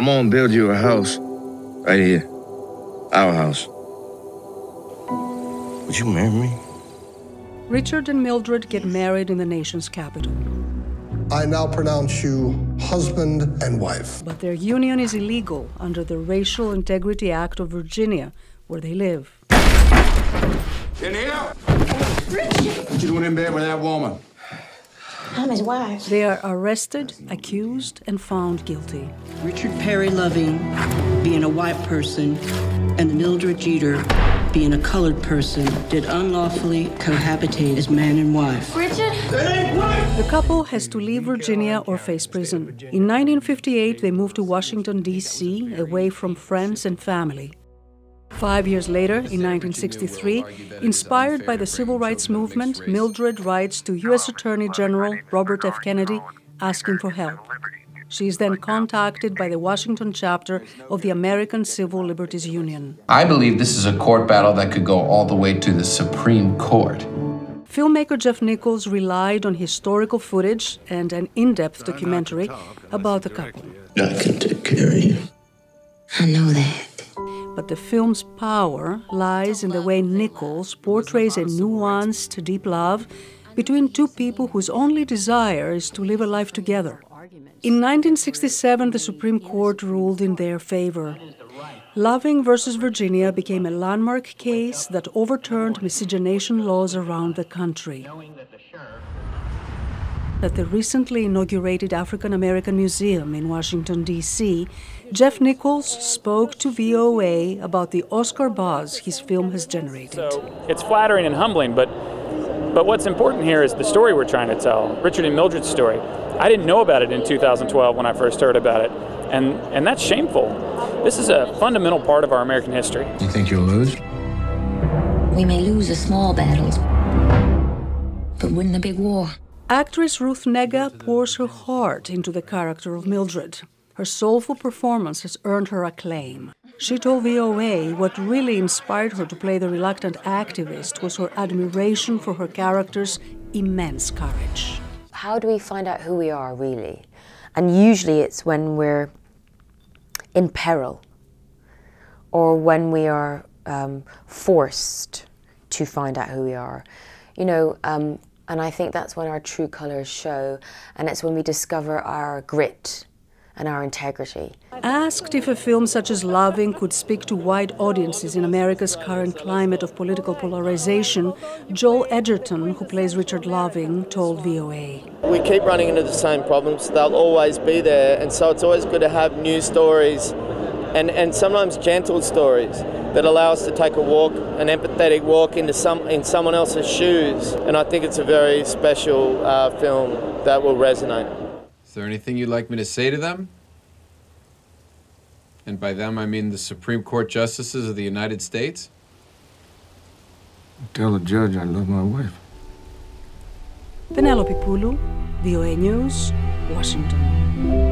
I'm gonna build you a house right here. Our house. Would you marry me? Richard and Mildred get married in the nation's capital. I now pronounce you husband and wife. But their union is illegal under the Racial Integrity Act of Virginia, where they live. In here? Richard! What you doing in bed with that woman? I'm his wife. They are arrested, accused, and found guilty. Richard Perry Loving being a white person and Mildred Jeter being a colored person did unlawfully cohabitate as man and wife. Richard? The couple has to leave Virginia or face prison. In 1958, they moved to Washington, D.C., away from friends and family. 5 years later, in 1963, inspired by the civil rights movement, Mildred writes to U.S. Attorney General Robert F. Kennedy asking for help. She is then contacted by the Washington chapter of the American Civil Liberties Union. I believe this is a court battle that could go all the way to the Supreme Court. Filmmaker Jeff Nichols relied on historical footage and an in-depth documentary about the couple. I can take care of you. I know that. But the film's power lies in the way Nichols portrays a nuanced, deep love between two people whose only desire is to live a life together. In 1967, the Supreme Court ruled in their favor. Loving versus Virginia became a landmark case that overturned miscegenation laws around the country. At the recently inaugurated African American Museum in Washington, D.C., Jeff Nichols spoke to VOA about the Oscar buzz his film has generated. So it's flattering and humbling, but what's important here is the story we're trying to tell, Richard and Mildred's story. I didn't know about it in 2012 when I first heard about it, and that's shameful. This is a fundamental part of our American history. You think you'll lose? We may lose the small battles, but win the big war. Actress Ruth Negga pours her heart into the character of Mildred. Her soulful performance has earned her acclaim. She told VOA what really inspired her to play the reluctant activist was her admiration for her character's immense courage. How do we find out who we are, really? And usually it's when we're in peril or when we are forced to find out who we are. You know, and I think that's when our true colors show, and it's when we discover our grit and our integrity. Asked if a film such as Loving could speak to wide audiences in America's current climate of political polarization, Joel Edgerton, who plays Richard Loving, told VOA. We keep running into the same problems. They'll always be there, and so it's always good to have new stories and sometimes gentle stories that allow us to take a walk, an empathetic walk in someone else's shoes. And I think it's a very special film that will resonate. Is there anything you'd like me to say to them? And by them, I mean the Supreme Court Justices of the United States? Tell the judge I love my wife. Penelope Poulou, VOA News, Washington.